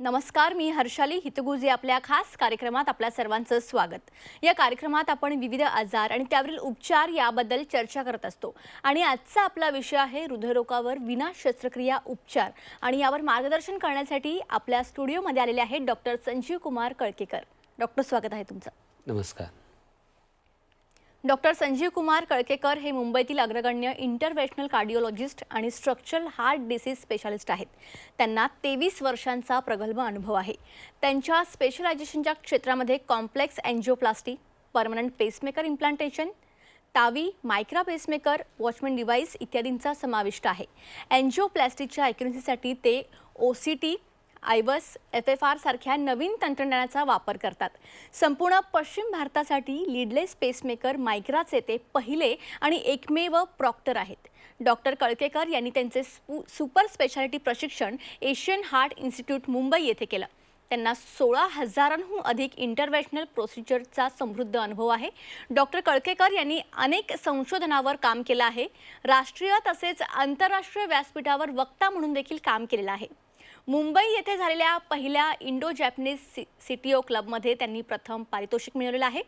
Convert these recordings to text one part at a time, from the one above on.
नमस्कार, मी हर्षाली हितगुजे आपल्या खास कार्यक्रमात आपल्या सर्वांचं स्वागत। या कार्यक्रमात आपण विविध आजार आणि त्यावरील उपचार याबद्दल चर्चा करत असतो आणि आजचा आपला विषय आहे हृदयरोगावर विना शस्त्रक्रिया उपचार आणि यावर मार्गदर्शन करण्यासाठी आपल्या स्टुडिओमध्ये आलेले आहेत डॉक्टर संजीव कुमार कळकेकर। डॉक्टर, स्वागत आहे तुमचं। नमस्कार। डॉक्टर संजीव कुमार कळकेकर हे मुंबईतील अग्रगण्य इंटरव्हेन्शनल कार्डिओलॉजिस्ट आणि स्ट्रक्चरल हार्ट डिसीज स्पेशालिस्ट आहेत। त्यांना 23 वर्षांचा प्रगल्भ अनुभव आहे। त्यांच्या स्पेशलायझेशनच्या क्षेत्रामध्ये complex angioplasty, permanent pacemaker implantation, Tawi, Micra pacemaker, watchman device इत्यादींचा समाविष्ट आहे। एंजियोप्लास्टीच्या ॲक्युरसीसाठी ते ओसीटी, आयवस, FFR सारख्या नवीन तंत्रज्ञानाचा वापर करतात। संपूर्ण पश्चिम भारतासाठी लीडलेस पेसमेकर मायक्राचे ते पहिले आणि एकमेव प्रॉक्टर आहेत। डॉक्टर कळकेकर यांनी त्यांचे सुपर स्पेशालिटी प्रशिक्षण एशियन हार्ट इन्स्टिट्यूट मुंबई येथे केलं। त्यांना 16,000हून अधिक इंटरव्हेन्शनल प्रोसिजरचा समृद्ध अनुभव आहे। डॉक्टर कळकेकर यांनी अनेक संशोधनावर काम केलं आहे। राष्ट्रीय तसेच आंतरराष्ट्रीय व्यासपीठावर वक्ता म्हणून देखील काम केलेलं आहे। मुंबई येथे झालेल्या पहिल्या इंडो जॅपनीज CTO क्लबमध्ये त्यांनी प्रथम पारितोषिक मिळवलेलं आहे।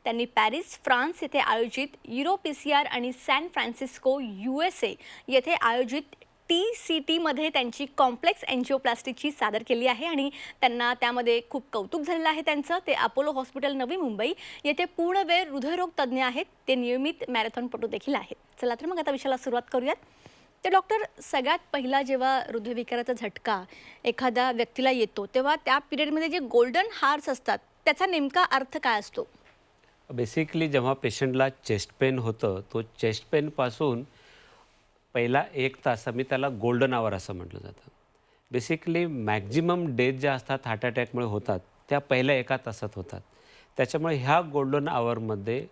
त्यांनी पॅरिस, फ्रान्स येथे आयोजित युरोपीसीआर आणि सॅन फ्रान्सिस्को USA येथे आयोजित TCT मध्ये त्यांची कॉम्प्लेक्स एंजियोप्लास्टीची सादर केली आहे आणि त्यांना त्यामध्ये खूप कौतुक झालेलं आहे त्यांचं। ते अपोलो हॉस्पिटल नवी मुंबई येथे पूर्णवेळ हृदयरोग तज्ज्ञ आहेत। ते नियमित मॅरेथॉनपटू देखील आहेत। चला तर मग आता विषयाला सुरुवात करूयात। तर डॉक्टर, सगळ्यात पहिला जेव्हा हृदयविकाराचा झटका एखाद्या व्यक्तीला येतो तेव्हा त्या पिरियडमध्ये जे गोल्डन हार्स असतात त्याचा नेमका अर्थ काय असतो? बेसिकली जेव्हा पेशंटला चेस्ट पेन होतं, तो चेस्ट पेनपासून पहिला 1 तास आम्ही त्याला गोल्डन आवर असं म्हटलं जातं। बेसिकली मॅक्झिमम डेथ ज्या असतात हार्ट अटॅकमुळे होतात त्या पहिल्या 1 तासात होतात। त्याच्यामुळे ह्या गोल्डन आवरमध्ये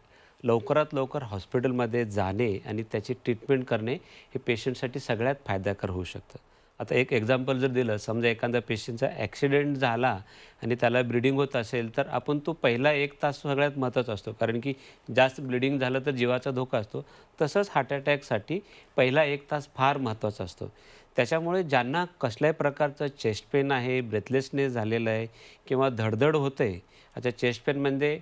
लवकरात लवकर हॉस्पिटलमध्ये जाणे आणि त्याची ट्रीटमेंट करणे हे पेशंटसाठी सगळ्यात फायदेशीर होऊ शकतं। आता एक एक्झाम्पल जर दिलं, समजा एखाद्या पेशंटचा ॲक्सिडेंट झाला आणि त्याला ब्लिडिंग होत असेल तर आपण तो पहिला 1 तास सगळ्यात महत्त्वाचा असतो, कारण की जास्त ब्लिडिंग झालं तर जीवाचा धोका असतो। तसंच हार्ट अटॅकसाठी पहिला 1 तास फार महत्त्वाचा असतो। त्याच्यामुळे ज्यांना कसल्याही प्रकारचं चेस्ट पेन आहे, ब्रेथलेसनेस झालेलं आहे किंवा धडधड होते आहे, आता चेस्ट पेन म्हणजे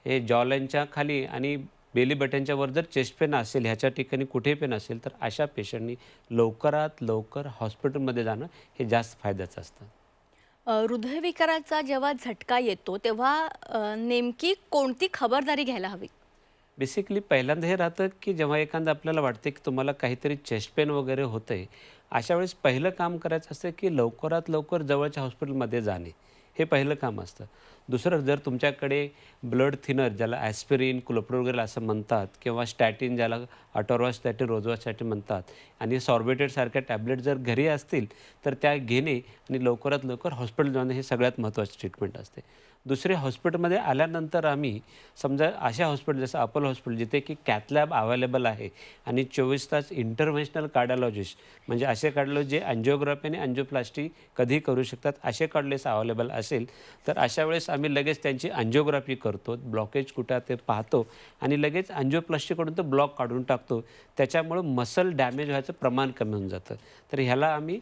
हे जॉलाईनच्या खाली आणि बेली बटनच्या वर जर चेस्ट पेन असेल, ह्याच्या ठिकाणी कुठे पेन असेल तर अशा पेशंटनी लवकरात लवकर हॉस्पिटलमध्ये जाणं हे जास्त फायद्याचं असतं। हृदयविकाराचा जेव्हा झटका येतो तेव्हा नेमकी कोणती खबरदारी घ्यायला हवी? बेसिकली पहिल्यांदा हे राहतं की जेव्हा एखादा आपल्याला वाटते की तुम्हाला काहीतरी चेस्ट पेन वगैरे होतं आहे, अशा वेळेस पहिलं काम करायचं असतं की लवकरात लवकर जवळच्या हॉस्पिटलमध्ये जाणे, हे पहिलं काम असतं। दुसरं, जर तुमच्याकडे ब्लड थिनर ज्याला ॲस्पिरिन, क्लोप्रोग्रेल असं म्हणतात किंवा स्टॅटिन ज्याला अटोरवास्टॅटिन, रोझवास्टॅटिन म्हणतात आणि सॉर्बेटेडसारख्या टॅबलेट जर घरी असतील तर त्या घेणे आणि लवकरात लवकर हॉस्पिटल जाणे हे सगळ्यात महत्त्वाची ट्रीटमेंट असते। दुसरे, हॉस्पिटलमध्ये आल्यानंतर आम्ही समजा अशा हॉस्पिटल जसं अपोलो हॉस्पिटल जिथे की कॅथलॅब अवेलेबल आहे आणि 24 तास इंटरव्हेन्शनल कार्डिओलॉजिस्ट म्हणजे असे कार्डिओलॉजिस्ट जे अँजिओग्राफी आणि अँजिओप्लास्टी कधी करू शकतात असे कार्डिओलॉजिस्ट अवेलेबल असेल तर अशा वेळेस आम्ही लगेच त्यांची अँजिओग्राफी करतो, ब्लॉकेज कुठं ते पाहतो आणि लगेच अँजिओप्लास्टीकडून तो ब्लॉक काढून टाकतो। त्याच्यामुळं मसल डॅमेज व्हायचं प्रमाण कमी होऊन जातं। तर ह्याला आम्ही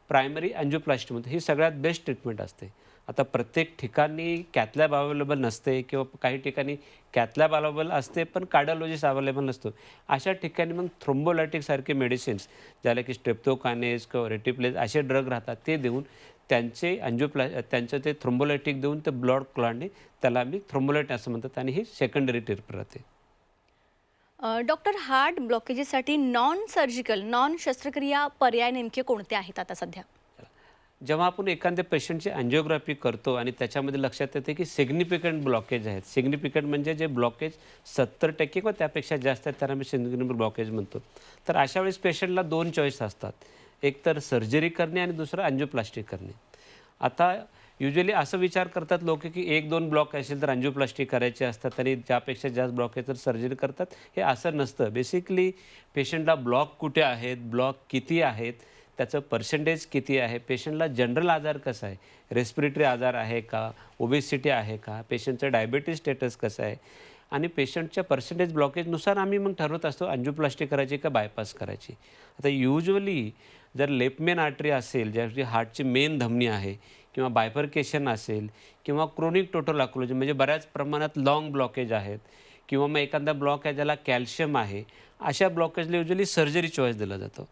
प्रायमरी अँजिओप्लास्टी म्हणतो। ही सगळ्यात बेस्ट ट्रीटमेंट असते। आता प्रत्येक ठिकाणी कॅथलॅब अवेलेबल नसते किंवा काही ठिकाणी कॅथलॅब अवेलेबल असते पण कार्डिओलॉजिस्ट अवेलेबल नसतो। अशा ठिकाणी मग थ्रोम्बोलायटिकसारखे मेडिसिन्स ज्याला की स्ट्रेप्टोकायनेस किंवा रेटिप्लेज असे ड्रग राहतात ते देऊन त्यांचे त्यांचं ते थ्रोम्बोलायटिक देऊन ते ब्लड क्लॉटने त्याला आम्ही थ्रोम्बोलायट असं म्हणतात आणि ही सेकंडरी ट्रीटमेंट राहते। डॉक्टर, हार्ट ब्लॉकेजेससाठी नॉन सर्जिकल, नॉन शस्त्रक्रिया पर्याय नेमके कोणते आहेत आता सध्या? जेव्हा आपण एखाद्या पेशंटची अँजिओग्राफी करतो आणि त्याच्यामध्ये लक्षात येते की सिग्निफिकंट ब्लॉकेज आहेत, सिग्निफिकंट म्हणजे जे ब्लॉकेज 70% किंवा त्यापेक्षा जास्त आहेत त्याला आम्ही सिग्निफिकंट ब्लॉकेज म्हणतो। तर अशा वेळेस पेशंटला 2 चॉईस असतात, एक तर सर्जरी करणे आणि दुसरं अँजिओप्लास्टी करणे। आता युजली असं विचार करतात लोक की 1-2 ब्लॉक असेल तर अँजिओप्लास्टी करायची असतात आणि ज्यापेक्षा जास्त ब्लॉक आहे तर सर्जरी करतात, हे असं नसतं। बेसिकली पेशंटला ब्लॉक कुठे आहेत, ब्लॉक किती आहेत, त्याचं पर्सेंटेज किती आहे, पेशंटला जनरल आजार कसा आहे, रेस्पिरेटरी आजार आहे का, ओबेसिटी आहे का, पेशंटचं डायबिटीज स्टेटस कसं आहे आणि पेशंटच्या पर्सेंटेज ब्लॉकेजनुसार आम्ही मग ठरवत असतो अँजिओप्लास्टी करायची का बायपास करायची। आता युजली जर लेफ्ट मेन आर्टरी असेल, ज्याची हार्टची मेन धमनी आहे किंवा बायफर्केशन असेल किंवा क्रोनिक टोटल ऑक्लुजन म्हणजे बऱ्याच प्रमाणात लॉंग ब्लॉकेज आहेत किंवा मग एखादा ब्लॉक आहे ज्याला कॅल्शियम आहे, अशा ब्लॉकेजला युजली सर्जरी चॉईस दिला जातो.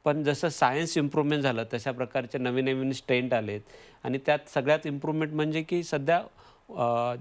पण जसं सायन्स इम्प्रूव्हमेंट झालं तशा प्रकारचे नवीन नवीन स्टेंट आलेत आणि त्यात सगळ्यात इम्प्रूव्हमेंट म्हणजे की सध्या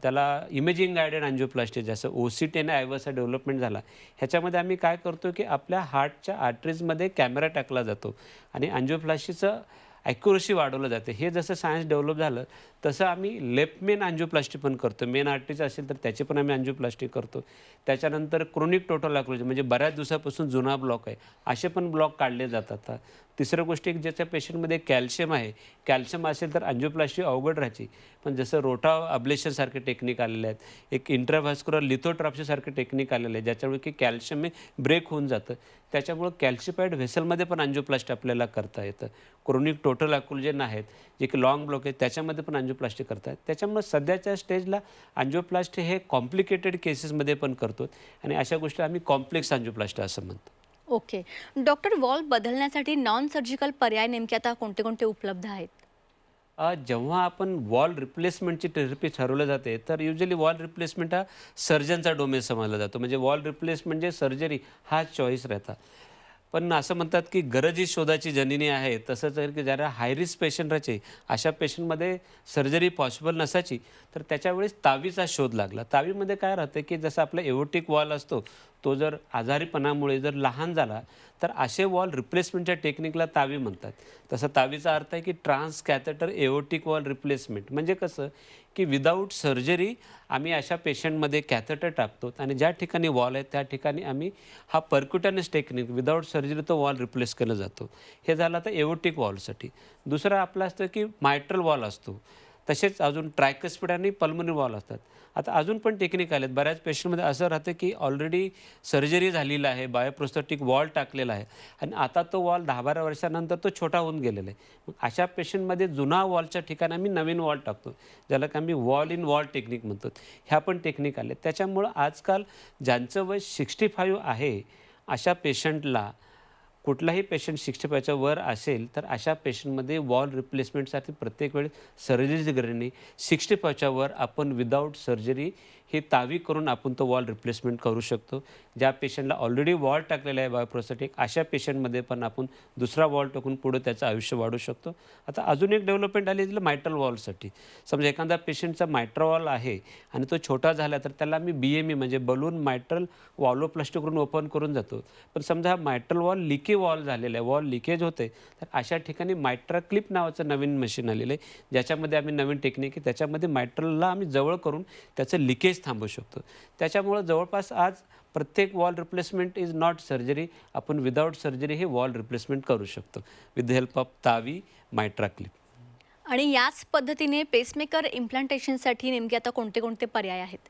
त्याला इमेजिंग गायडेड अँजिओप्लास्टी जसं OCT आणि आयव्हरचा डेव्हलपमेंट झाला. ह्याच्यामध्ये आम्ही काय करतो की आपल्या हार्टच्या आर्टरीजमध्ये कॅमेरा टाकला जातो आणि अँजिओप्लास्टीचं ॲक्युरसी वाढवलं जाते. हे जसं सायन्स डेव्हलप झालं तसं आम्ही लेफ्ट मेन अँजिओप्लास्टी पण करतो. मेन आर्टरीचं असेल तर त्याची पण आम्ही अँजिओप्लास्टी करतो. त्याच्यानंतर क्रोनिक टोटल ऑक्लुजन म्हणजे बऱ्याच दिवसापासून जुना ब्लॉक आहे, असे पण ब्लॉक काढले जातात. तिसरं गोष्ट एक ज्याच्या पेशंटमध्ये कॅल्शियम आहे, कॅल्शियम असेल तर अँजिओप्लास्टी अवघड राहायची. पण जसं रोटा अब्लेशनसारखे टेक्निक आलेले आहेत, एक इंट्राव्हास्क्युलर लिथोट्राप्सीसारखे टेक्निक आलेले आहेत ज्याच्यामुळे की कॅल्शियम हे ब्रेक होऊन जातं. त्याच्यामुळं कॅल्शिफाईड व्हेसलमध्ये पण अँजिओप्लास्टी आपल्याला करता येतं. क्रोनिक टोटल ऑक्लुजन आहेत जे की लॉंग ब्लॉक आहेत त्याच्यामध्ये पण अँजिओप्लास्टी करता येतात. त्याच्यामुळे सध्याच्या स्टेजला अँजिओप्लास्टी हे कॉम्प्लिकेटेड केसेसमध्ये पण करतो आणि अशा गोष्टी आम्ही कॉम्प्लेक्स अँजिओप्लास्टी असं म्हणतो. ओके. डॉक्टर, वॉल बदलण्यासाठी नॉन सर्जिकल पर्याय नेमके आता कोणते कोणते उपलब्ध आहेत? जेव्हा आपण वॉल रिप्लेसमेंटची थेरपी ठरवलं जाते तर युजली वॉल रिप्लेसमेंट हा सर्जनचा डोमेन समजला जातो. म्हणजे वॉल रिप्लेसमेंट म्हणजे सर्जरी हा चॉईस राहता. पण असं म्हणतात की गरज ही शोधाची जननी आहे. तसंच आहे की जरा हाय रिस्क पेशंट राहायचे अशा पेशंटमध्ये सर्जरी पॉसिबल नसायची तर त्याच्यावेळेस तावीचा शोध लागला. तावीमध्ये काय राहतं की जसं आपला एओटिक वॉल असतो तो जर आजारीपणामुळे जर लहान झाला तर असे वॉल रिप्लेसमेंटच्या टेक्निकला तावी म्हणतात. तसं तावीचा अर्थ आहे की transcatheter aortic valve replacement. म्हणजे कसं की विदाऊट सर्जरी आम्ही अशा पेशंटमध्ये कॅथेटर टाकतो आणि ज्या ठिकाणी वॉल आहे त्या ठिकाणी आम्ही हा पर्क्युटॅनस टेक्निक विदाऊट सर्जरी तो वॉल रिप्लेस केला जातो. हे झालं आता एओटिक वॉलसाठी. दुसरं आपलं असतं की मायट्रल वॉल असतो. तसेच अजून ट्रायकस्पिड आणि पल्मोनरी वॉल असतात. आता अजून पण टेक्निक आलेत. बऱ्याच पेशंटमध्ये असं राहतं की ऑलरेडी सर्जरी झालेला आहे, बायोप्रोस्थेटिक वॉल टाकलेला आहे आणि आता तो वॉल 10-12 वर्षानंतर तो छोटा होऊन गेलेला आहे. मग अशा पेशंटमध्ये जुना वॉलच्या ठिकाणी आम्ही नवीन वॉल टाकतो, ज्याला की आम्ही वॉल इन वॉल टेक्निक म्हणतो. ह्या पण टेक्निक आल्या. त्याच्यामुळं आजकाल ज्यांचं वय 65 आहे अशा पेशंटला कुठलाही पेशंट 65च्या वर असेल तर अशा पेशंटमध्ये वॉल रिप्लेसमेंटसाठी प्रत्येक वेळेस सर्जरीची गरज नाही. 65च्या वर आपण विदाऊट सर्जरी ही तावी करून आपण तो वॉल रिप्लेसमेंट करू शकतो. ज्या पेशंटला ऑलरेडी वॉल टाकलेला आहे बायोप्रोस्थेटिक अशा पेशंटमध्ये पण आपण दुसरा वॉल टाकून पुढे त्याचं आयुष्य वाढू शकतो. आता अजून एक डेव्हलपमेंट आली तिला मायट्रल वॉलसाठी. समजा एखादा पेशंटचा मायट्रल वॉल आहे आणि तो छोटा झाला तर त्याला आम्ही BME म्हणजे बलून मायट्रल वॉलोप्लास्टी करून ओपन करून जातो. पण समजा हा मायट्रल वॉल लिकी वॉल झालेला आहे, वॉल लिकेज होते तर अशा ठिकाणी मायट्रा क्लिप नावाचं नवीन मशीन आलेलं आहे ज्याच्यामध्ये आम्ही नवीन टेक्निक आहे त्याच्यामध्ये मायट्रलला आम्ही जवळ करून त्याचं लिकेज थांबवू शकतो. त्याच्यामुळं जवळपास आज प्रत्येक valve replacement is not surgery. आपण विदाऊट सर्जरी हे वॉल रिप्लेसमेंट करू शकतो with the help of TAVI MitraClip. आणि याच पद्धतीने पेसमेकर इम्प्लांटेशनसाठी नेमके आता कोणते कोणते पर्याय आहेत?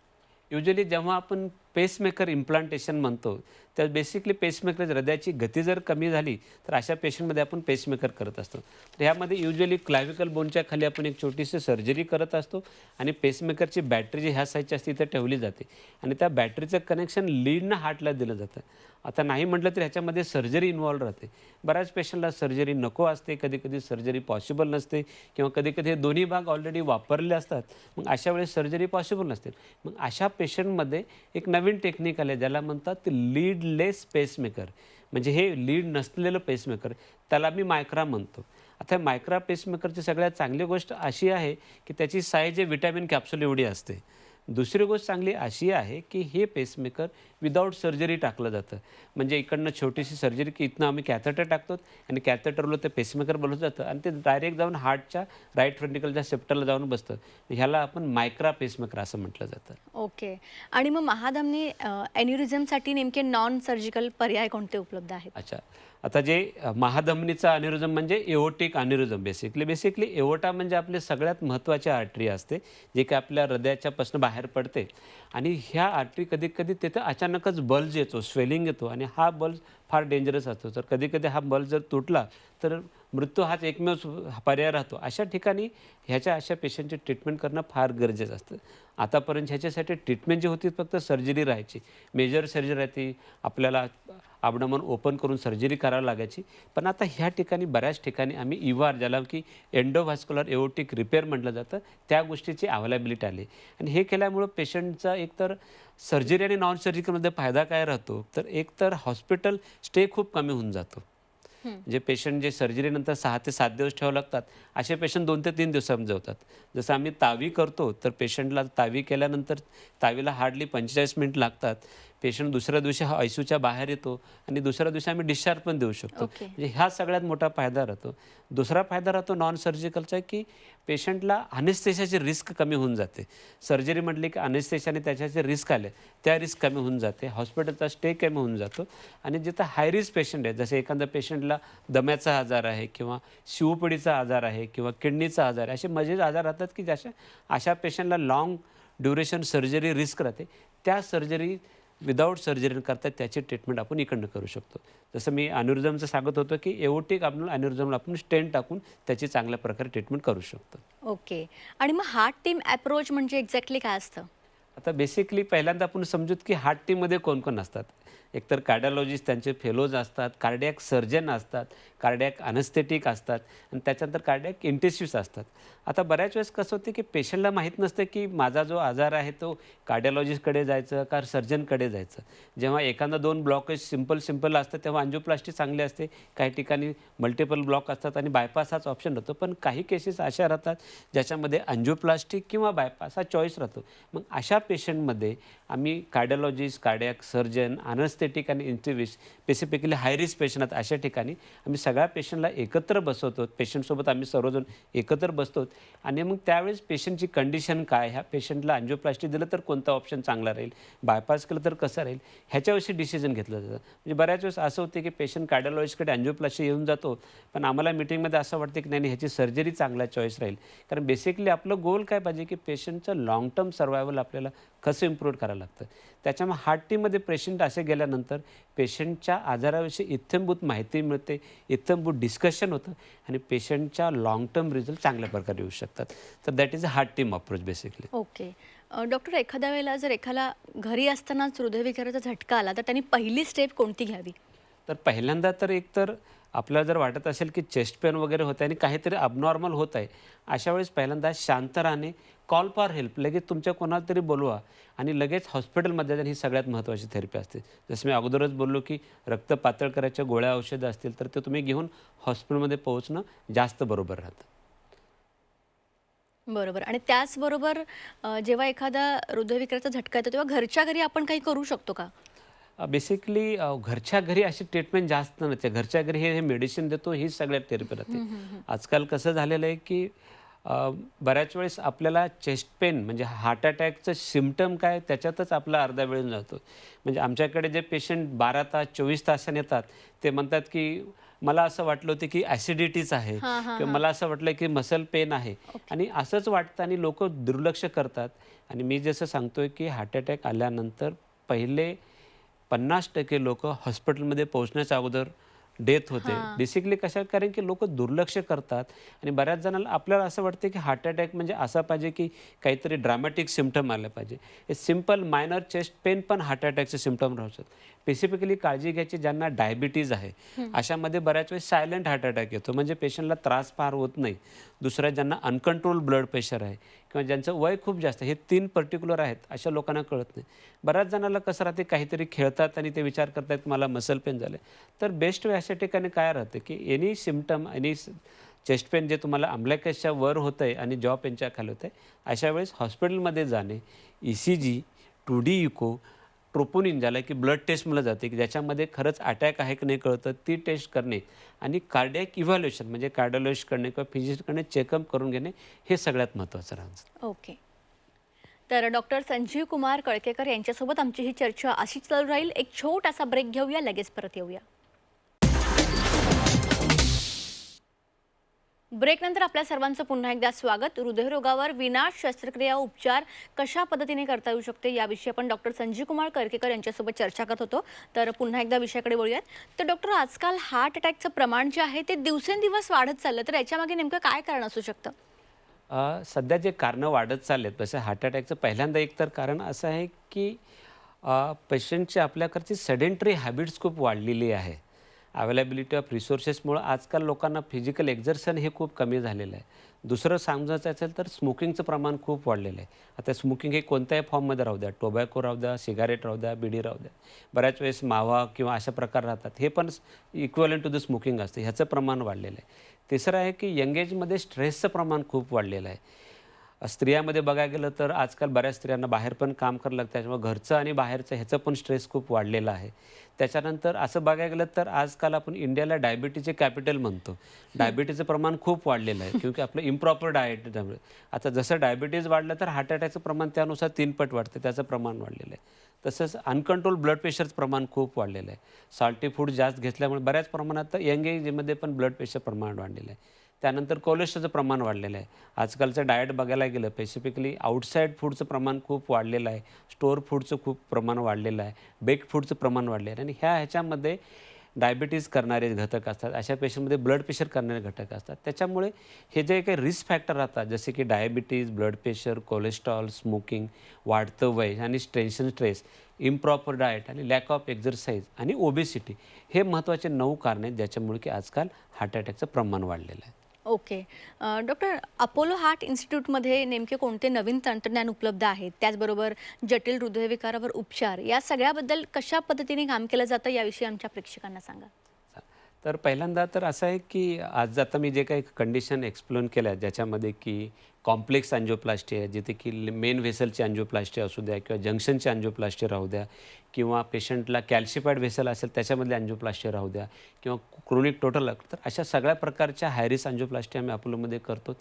युजली जेव्हा आपण पेसमेकर इम्प्लांटेशन म्हणतो तर बेसिकली पेसमेकर हृदयाची गती जर कमी झाली तर अशा पेशंटमध्ये आपण पेसमेकर करत असतो. तर ह्यामध्ये युजली क्लॅव्हिकल बोनच्या खाली आपण एक छोटीशी सर्जरी करत असतो आणि पेसमेकरची बॅटरी जी ह्या साईजची असते इथे ठेवली जाते आणि त्या बॅटरीचं कनेक्शन लीडनं हार्टला दिलं जातं. आता नाही म्हटलं तर ह्याच्यामध्ये सर्जरी इन्व्हॉल्व राहते. बऱ्याच पेशंटला सर्जरी नको असते, कधी कधी सर्जरी पॉसिबल नसते किंवा कधी कधी हे दोन्ही भाग ऑलरेडी वापरले असतात. मग अशा वेळेस सर्जरी पॉसिबल नसते. मग अशा पेशंटमध्ये एक नवीन टेक्निक आले ज्याला म्हणतात ते लीडलेस पेसमेकर. म्हणजे हे लीड नसलेलं पेसमेकर त्याला मी मायक्रा म्हणतो. आता मायक्रा पेसमेकरची सगळ्यात चांगली गोष्ट अशी आहे की त्याची साईज हे विटॅमिन कॅप्सूल एवढी असते. दुसरी गोष्ट चांगली अशी आहे की हे पेसमेकर विदाऊट सर्जरी टाकलं जातं. म्हणजे इकडनं छोटीशी सर्जरी की इथनं आम्ही कॅथेटर टाकतो आणि कॅथेटरला ते पेसमेकर बनवलं जातं आणि ते डायरेक्ट जाऊन हार्टच्या राईट व्हेंट्रिकलच्या सेप्टरला जाऊन बसतं. ह्याला आपण मायक्रा पेसमेकर असं म्हटलं जातं. ओके. आणि मग महाधमनी एन्युरिझमसाठी नेमके नॉन सर्जिकल पर्याय कोणते उपलब्ध आहेत? अच्छा, आता जे महाधमनीचा अॅन्युरिझम म्हणजे एओटिक अॅन्युरिझम बेसिकली एओटा म्हणजे आपली सगळ्यात महत्त्वाची आर्टरी असते जे की आपल्या हृदयाच्यापासून बाहेर पडते आणि ह्या आर्टरी कधी कधी तिथं अचानकच बल्ज येतो, स्वेलिंग येतो आणि हा बल्ज फार डेंजरस असतो. तर कधी कधी हा बल्ज जर तुटला तर मृत्यू हाच एकमेव पर्याय राहतो. अशा ठिकाणी अशा पेशंटची ट्रीटमेंट करणं फार गरजेचं असतं. आतापर्यंत ह्याच्यासाठी ट्रीटमेंट जी होती फक्त सर्जरी राहायची, मेजर सर्जरी राहते. आपल्याला abdomen ओपन करून सर्जरी करावी लागायची. पण आता ह्या ठिकाणी बऱ्याच ठिकाणी आम्ही EVAR ज्याला की एंडोव्हास्क्युलर एओर्टिक रिपेअर म्हटलं जातं त्या गोष्टीची अवेलेबिलिटी आली आणि हे केल्यामुळं पेशंटचा एकतर सर्जरी आणि नॉन सर्जिकलमध्ये फायदा काय राहतो तर एकतर हॉस्पिटल स्टे खूप कमी होऊन जातो. जे पेशंट जे सर्जरीनंतर 6 ते 7 दिवस ठेवावे लागतात असे पेशंट 2 ते 3 दिवसामध्ये होतात. जसं आम्ही तावी करतो तर पेशंटला तावी केल्यानंतर तावीला हार्डली 45 मिनिट लागतात. पेशंट दुसऱ्या दिवशी हा ICUच्या बाहेर येतो आणि दुसऱ्या दिवशी आम्ही डिस्चार्ज पण देऊ शकतो. ओके. म्हणजे ह्या सगळ्यात मोठा फायदा राहतो. दुसरा फायदा राहतो नॉन सर्जिकलचा की पेशंटला अनेस्थेशियाची रिस्क कमी होऊन जाते. सर्जरी म्हटली की अनेस्थेशियाने त्याच्याचे रिस्क आले त्या रिस्क कमी होऊन जाते. हॉस्पिटलचा स्टे कमी होऊन जातो आणि जिथं हाय रिस्क पेशंट आहे जसं एखाद्या पेशंटला दम्याचा आजार आहे किंवा शिवपिढीचा आजार आहे किंवा किडनीचा आजार आहे असे मजेच आजार राहतात की अशा पेशंटला लॉंग ड्युरेशन सर्जरी रिस्क राहते. त्या सर्जरी विदाऊट सर्जरी करता त्याची ट्रीटमेंट आपण इकडनं करू शकतो. जसं मी अॅन्युरिझमचं सांगत होतो की एओर्टिक अॅन्युरिझमला आपण स्टेंट टाकून त्याची चांगल्या प्रकारे ट्रीटमेंट करू शकतो. ओके. आणि मग हार्ट टीम अप्रोच म्हणजे एक्झॅक्टली काय असतं? आता बेसिकली पहिल्यांदा आपण समजूत की हार्ट टीममध्ये कोण कोण असतात. एकतर कार्डिओलॉजिस्ट त्यांचे फेलोज असतात, कार्डियक सर्जन असतात, कार्डियक अनेस्थेटिक असतात आणि त्याच्यानंतर कार्डियक इंटेन्सिव्हिस्ट असतात. आता बऱ्याच वेळेस कसं होतं की पेशंटला माहीत नसतं की माझा जो आजार आहे तो कार्डिओलॉजिस्टकडे जायचं का सर्जनकडे जायचं. जेव्हा एखादा 2 ब्लॉकेज सिंपल असतं तेव्हा अँजिओप्लास्टी चांगली असते. काही ठिकाणी मल्टिपल ब्लॉक असतात आणि बायपास हाच ऑप्शन राहतो. पण काही केसेस अशा राहतात ज्याच्यामध्ये अँजिओप्लास्टी किंवा बायपास हा चॉईस राहतो. मग अशा पेशंटमध्ये आम्ही कार्डिओलॉजिस्ट, कार्डियक सर्जन, अनेस्थेटिक आणि intensivist specifically high risk patient आहेत अशा ठिकाणी आम्ही सगळ्या पेशंटला एकत्र बसवतो. पेशंटसोबत आम्ही सर्वजण एकत्र बसतो आणि मग त्यावेळेस पेशंटची कंडिशन काय, ह्या पेशंटला अँजिओप्लास्टी दिलं तर कोणता ऑप्शन चांगला राहील, बायपास केलं तर कसं राहील, ह्याच्याविषयी डिसिजन घेतलं जातं. म्हणजे बऱ्याच वेळेस असं होते की पेशंट कार्डिओलॉजिस्टकडे अँजिओप्लास्टी येऊन जातो पण आम्हाला मीटिंगमध्ये असं वाटतं की नाही ह्याची सर्जरी चांगला चॉईस राहील. कारण बेसिकली आपलं गोल काय पाहिजे की पेशंटचं लाँग टर्म सर्वायवल आपल्याला कसं इम्प्रूव्ह करायला लागतं. त्याच्यामुळे हार्ट टीममध्ये पेशंट असे गेल्यानंतर पेशंटच्या आजाराविषयी इत्थंभूत माहिती मिळते, इत्थंभूत डिस्कशन होतं आणि पेशंटच्या लाँग टर्म रिझल्ट चांगल्या प्रकारे येऊ शकतात. तर that is a heart team approach basically. Okay. Doctor, एखाद्या वेळेला जर एखादा घरी असतानाच हृदयविकाराचा झटका आला तर त्यांनी पहिली स्टेप कोणती घ्यावी? तर पहिल्यांदा तर एकतर आपल्याला जर वाटत असेल की चेस्ट पेन वगैरे होत आहे आणि काहीतरी अबनॉर्मल होत आहे अशा वेळेस पहिल्यांदा शांत राहणे, कॉल फॉर हेल्प लगेच तुमच्या कोणाला तरी बोलवा आणि लगेच हॉस्पिटलमध्ये जाणे ही सगळ्यात महत्त्वाची थेरपी असते. जसं मी अगोदरच बोललो की रक्त पातळ करायच्या गोळ्या औषधं असतील तर ते तुम्ही घेऊन हॉस्पिटलमध्ये पोहोचणं जास्त बरोबर राहतं. बरोबर. आणि त्याचबरोबर जेव्हा एखादा हृदयविकाराचा झटका येतो तेव्हा घरच्या घरी आपण काही करू शकतो का? बेसिकली घरच्या घरी अशी ट्रीटमेंट जास्त नसते. घरच्या घरी हे मेडिसिन देतो ही सगळ्यात थेरपी राहते. आजकाल कसं झालेलं आहे की बऱ्याच वेळेस आपल्याला चेस्ट पेन म्हणजे हार्ट अटॅकचं सिम्पटम काय त्याच्यातच आपला अर्धा वेळ जातो. म्हणजे आमच्याकडे जे पेशंट 12 तास 24 तासांनी येतात ते म्हणतात की मला असं वाटलं होतं की ॲसिडिटीच आहे किंवा मला असं वाटलं की मसल पेन आहे आणि असंच वाटतं आणि लोक दुर्लक्ष करतात. आणि मी जसं सांगतोय की हार्ट अटॅक आल्यानंतर पहिले 50% लोक हॉस्पिटलमध्ये पोहोचण्याच्या अगोदर डेथ होते. बेसिकली कशा कारण की लोक दुर्लक्ष करतात आणि बऱ्याच जणांना आपल्याला असं वाटतं की हार्ट अटॅक म्हणजे असा पाहिजे की काहीतरी ड्रामॅटिक सिम्पटम आले पाहिजे. हे सिम्पल मायनर चेस्ट पेन पण हार्ट अटॅकचे सिम्पटम राहू शकतात. स्पेसिफिकली काळजी घ्यायची ज्यांना डायबिटीज आहे अशामध्ये बऱ्याच वेळेस सायलेंट हार्ट अटॅक येतो म्हणजे पेशंटला त्रास फार होत नाही. दुसऱ्या ज्यांना अनकंट्रोल ब्लड प्रेशर आहे किंवा ज्यांचं वय खूप जास्त हे 3 पर्टिक्युलर आहेत अशा लोकांना कळत नाही. बऱ्याच जणांना कसं राहते काहीतरी खेळतात आणि ते विचार करतात की मला मसल पेन झालं. तर बेस्ट वे अशा ठिकाणी काय राहते की any symptom any chest pain जे तुम्हाला अम्ब्लिकसच्या वर होतं आहे आणि जॉ पेनच्या खाली होतं आहे अशा वेळेस हॉस्पिटलमध्ये जाणे, ECG, 2D इको, ट्रोपोनिन ज्याला की ब्लड टेस्ट म्हटलं जाते की ज्याच्यामध्ये खरंच अटॅक आहे की नाही कळतं ती टेस्ट करणे आणि कार्डियक इव्हॅल्युएशन म्हणजे कार्डिओलॉजिस्ट करणे किंवा फिजिशियनकडे चेकअप करून घेणे हे सगळ्यात महत्त्वाचं राहतं. ओके. तर डॉक्टर संजीव कुमार कळकेकर यांच्यासोबत आमची ही चर्चा अशीच चालू राहील. एक छोटासा ब्रेक घेऊया, लगेच परत येऊया. ब्रेकनंतर आपल्या सर्वांचं पुन्हा एकदा स्वागत. हृदयरोगावर विना शस्त्रक्रिया उपचार कशा पद्धतीने करता येऊ शकते याविषयी आपण डॉक्टर संजीव कुमार कळकेकर यांच्यासोबत चर्चा करत होतो. तर पुन्हा एकदा विषयाकडे वळूयात. तर डॉक्टर, आजकाल हार्ट अटॅकचं प्रमाण जे आहे ते दिवसेंदिवस वाढत चाललं, तर याच्यामागे नेमकं काय कारण असू शकतं? सध्या जे कारणं वाढत चाललेत तसं हार्ट अटॅकचं पहिल्यांदा एक तर कारण असं आहे की पेशंटची आपल्याकडची सेडेंटरी हॅबिट्स खूप वाढलेली आहे. अवेलेबिलिटी ऑफ रिसोर्सेसमुळं आजकाल लोकांना फिजिकल एक्झर्शन हे खूप कमी झालेलं आहे. दुसरं सांगायचं असेल तर स्मोकिंगचं प्रमाण खूप वाढलेलं आहे. आता स्मोकिंग हे कोणत्याही फॉर्ममध्ये राहू द्या, टोबॅको राहू द्या, सिगारेट राहू द्या, बिडी राहू द्या. बऱ्याच वेळेस मावा किंवा अशा प्रकार राहतात. हे पण इक्वलंट टू द स्मोकिंग असतं. ह्याचं प्रमाण वाढलेलं आहे. तिसरं आहे की यंग एजमध्ये स्ट्रेसचं प्रमाण खूप वाढलेलं आहे. स्त्रियांमध्ये बघायला गेलं तर आजकाल बऱ्याच स्त्रियांना बाहेर पण काम करावं लागतं. त्याच्यामुळे घरचं आणि बाहेरचं ह्याचं पण स्ट्रेस खूप वाढलेला आहे. त्याच्यानंतर असं बघायला गेलं तर आजकाल आपण इंडियाला डायबिटीजचे कॅपिटल म्हणतो. डायबिटीजचं प्रमाण खूप वाढलेलं आहे क्योंकि आपलं इम्प्रॉपर डाएट त्यामुळे. आता जसं डायबिटीज वाढलं तर हार्ट अटॅकचं प्रमाण त्यानुसार 3 पट वाढतं. त्याचं प्रमाण वाढलेलं आहे. तसंच अनकंट्रोल ब्लड प्रेशरचं प्रमाण खूप वाढलेलं आहे. सॉल्टी फूड जास्त घेतल्यामुळे बऱ्याच प्रमाणात यंग एजमध्ये पण ब्लड प्रेशर प्रमाण वाढलेलं आहे. त्यानंतर कोलेस्ट्रॉलचं प्रमाण वाढलेलं आहे. आजकालचं डाएट बघायला गेलं स्पेसिफिकली आउटसाईड फूडचं प्रमाण खूप वाढलेलं आहे. स्टोअर फूडचं खूप प्रमाण वाढलेलं आहे. बेक्ड फूडचं प्रमाण वाढलेलं आहे आणि ह्याच्यामध्ये डायबिटीज करणारे घटक असतात. अशा पेशंटमध्ये ब्लड प्रेशर करणारे घटक असतात. त्याच्यामुळे हे जे काही रिस्क फॅक्टर राहतात जसे की diabetes, blood pressure, cholesterol, smoking, वाढतं वय आणि टेन्शन, स्ट्रेस, इम्प्रॉपर डाएट आणि लॅक ऑफ एक्झरसाईज आणि ओबेसिटी हे महत्त्वाचे 9 कारणे आहेत ज्याच्यामुळे की आजकाल हार्ट अटॅकचं प्रमाण वाढलेलं आहे. ओके. डॉक्टर, अपोलो हार्ट इन्स्टिट्यूटमध्ये नेमके कोणते नवीन तंत्रज्ञान उपलब्ध आहेत? त्याचबरोबर जटिल हृदयविकारावर उपचार या सगळ्याबद्दल कशा पद्धतीने काम केलं जातं याविषयी आमच्या प्रेक्षकांना सांगा. तर पहिल्यांदा तर असं आहे की आज आता मी जे काही कंडिशन एक्सप्लेन केल्या ज्याच्यामध्ये की कॉम्प्लेक्स अँजिओप्लास्टी आहे जिथे की मेन व्हेसलची अँजिओप्लास्टी असू द्या किंवा जंक्शनची अँजिओप्लास्टी राहू द्या किंवा पेशंटला कॅल्शिफाईड व्हेसल असेल त्याच्यामधली अँजिओप्लास्टी राहू द्या किंवा क्रोनिक टोटल तर अशा सगळ्या प्रकारच्या हायरिस अँजिओप्लास्टी आम्ही अपोलोमध्ये करतो.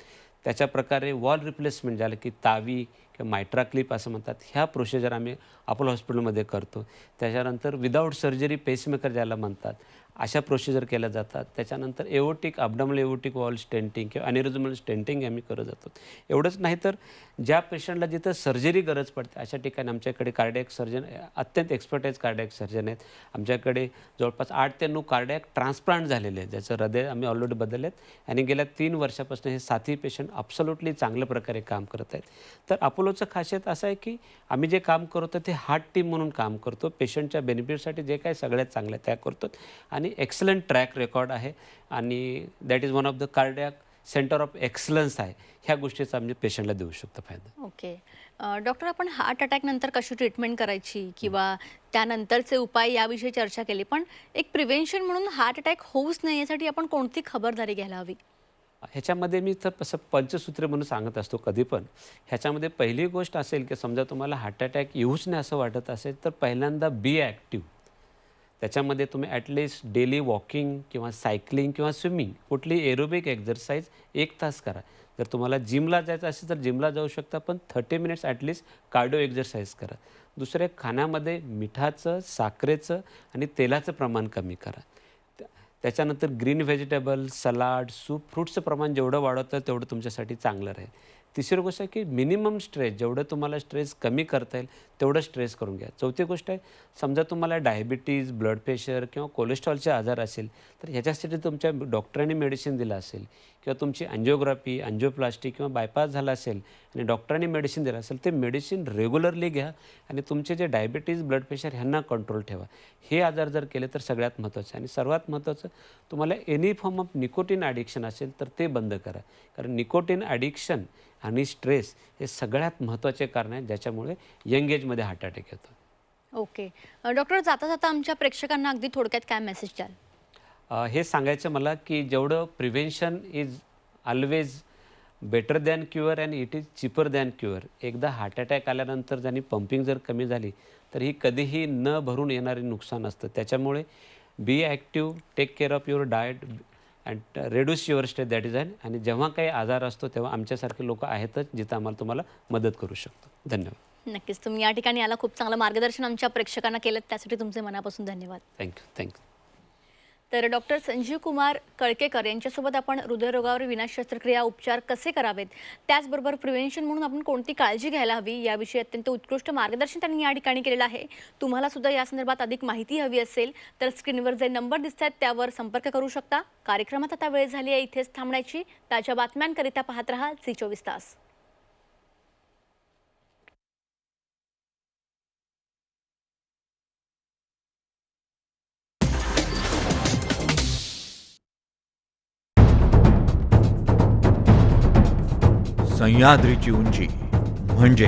त्याच्या प्रकारे वॉल रिप्लेसमेंट झालं की तावी किंवा मायट्रा क्लिप असं म्हणतात ह्या प्रोसिजर आम्ही अपोलो हॉस्पिटलमध्ये करतो. त्याच्यानंतर विदाऊट सर्जरी पेसमेकर ज्याला म्हणतात अशा प्रोसिजर केल्या जातात. त्याच्यानंतर एओटिक अबडॉमिनल एओटिक वॉल स्टेंटिंग किंवा अॅन्युरिझमल स्टेंटिंग आम्ही करत जातो. एवढंच नाही तर ज्या पेशंटला जिथं सर्जरी गरज पडते अशा ठिकाणी आमच्याकडे कार्डियक सर्जन अत्यंत एक्सपर्टाईज कार्डियक सर्जन आहेत. आमच्याकडे जवळपास 8 ते 9 कार्डियक ट्रान्सप्लांट झालेले आहेत ज्याचं हृदय आम्ही ऑलरेडी बदलले आहेत आणि गेल्या 3 वर्षापासून हे 7ही पेशंट अब्सोल्युटली चांगल्या प्रकारे काम करत आहेत. तर अपोलोचं खासियत असं आहे की आम्ही जे काम करतो ते हार्ट टीम म्हणून काम करतो. पेशंटच्या बेनिफिटसाठी जे काही सगळ्यात चांगलं त्या करतो आणि एक्सलंट ट्रॅक रेकॉर्ड आहे आणि that is one of the cardiac centre of excellence आहे. ह्या गोष्टीचा आम्ही पेशंटला देऊ शकतो फायदा. ओके. डॉक्टर, आपण हार्ट अटॅकनंतर कशी ट्रीटमेंट करायची किंवा त्यानंतरचे उपाय याविषयी चर्चा केली, पण एक प्रिव्हेन्शन म्हणून हार्ट अटॅक होऊच नाही यासाठी आपण कोणती खबरदारी घ्यायला हवी? ह्याच्यामध्ये मी तर असं पंचसूत्री म्हणून सांगत असतो कधी पण. ह्याच्यामध्ये पहिली गोष्ट असेल की समजा तुम्हाला हार्ट अटॅक येऊच नाही असं वाटत असेल तर पहिल्यांदा बी ॲक्टिव्ह. त्याच्यामध्ये तुम्ही ॲटलिस्ट डेली वॉकिंग किंवा सायकलिंग किंवा स्विमिंग कुठली एरोबिक एक्झरसाईज 1 तास करा. जर तुम्हाला जिमला जायचं असेल तर जिमला जाऊ शकता पण 30 मिनिट्स ॲटलिस्ट कार्डिओ एक्झरसाईज करा. दुसरे खाण्यामध्ये मिठाचं, साखरेचं आणि तेलाचं प्रमाण कमी करा. त्याच्यानंतर ग्रीन व्हेजिटेबल, सलाड, सूप, फ्रूट्सचं प्रमाण जेवढं वाढवतं तेवढं तुमच्यासाठी चांगलं राहील. तिसरी गोष्ट आहे की मिनिमम स्ट्रेस जेवढं तुम्हाला स्ट्रेस कमी करता येईल तेवढं स्ट्रेस करून घ्या. चौथी गोष्ट आहे समजा तुम्हाला डायबिटीज, ब्लड प्रेशर किंवा कोलेस्ट्रॉलचे आजार असेल तर ह्याच्यासाठी तुमच्या डॉक्टरांनी मेडिसिन दिलं असेल किंवा तुमची अँजिओग्राफी, अँजिओप्लास्टी किंवा बायपास झाला असेल आणि डॉक्टरांनी मेडिसिन दिलं असेल ते मेडिसिन रेग्युलरली घ्या आणि तुमचे जे डायबिटीज, ब्लड प्रेशर ह्यांना कंट्रोल ठेवा. हे आजार जर केले तर सगळ्यात महत्त्वाचं आणि सर्वात महत्त्वाचं तुम्हाला any form of nicotine addiction असेल तर ते बंद करा. कारण निकोटीन ॲडिक्शन आणि स्ट्रेस हे सगळ्यात महत्त्वाचे कारण आहेत ज्याच्यामुळे यंग एजमध्ये हार्ट अटॅक येतो. ओके. डॉक्टर, जाता जाता आमच्या प्रेक्षकांना अगदी थोडक्यात काय मेसेज द्याल? हे सांगायचं मला की जेवढं prevention is always better than cure and it is cheaper than cure. एकदा हार्ट अटॅक आल्यानंतर ज्यांनी पंपिंग जर कमी झाली तर ही कधीही न भरून येणारे नुकसान असतं. त्याच्यामुळे be active, take care of your diet and reduce your stress that is आणि जेव्हा काही आजार असतो तेव्हा आमच्यासारखे लोक आहेतच जिथं आम्हाला तुम्हाला मदत करू शकतो. धन्यवाद. नक्कीच. तुम्ही या ठिकाणी याला खूप चांगलं मार्गदर्शन आमच्या प्रेक्षकांना केलं त्यासाठी तुमचे मनापासून धन्यवाद. थँक्यू. तर डॉक्टर संजीव कुमार कळकेकर यांच्यासोबत आपण हृदयरोगावर विना शस्त्रक्रिया उपचार कसे करावेत, त्याचबरोबर प्रिव्हेन्शन म्हणून आपण कोणती काळजी घ्यायला हवी याविषयी अत्यंत उत्कृष्ट मार्गदर्शन त्यांनी या ठिकाणी केलेलं आहे. तुम्हाला सुद्धा या संदर्भात अधिक माहिती हवी असेल तर स्क्रीनवर जे नंबर दिसत आहेत त्यावर संपर्क करू शकता. कार्यक्रमात आता वेळ झाली आहे इथेच थांबण्याची. ताज्या बातम्यांकरिता पाहत रहा झी24 तास. सह्याद्रीची उंची म्हणजे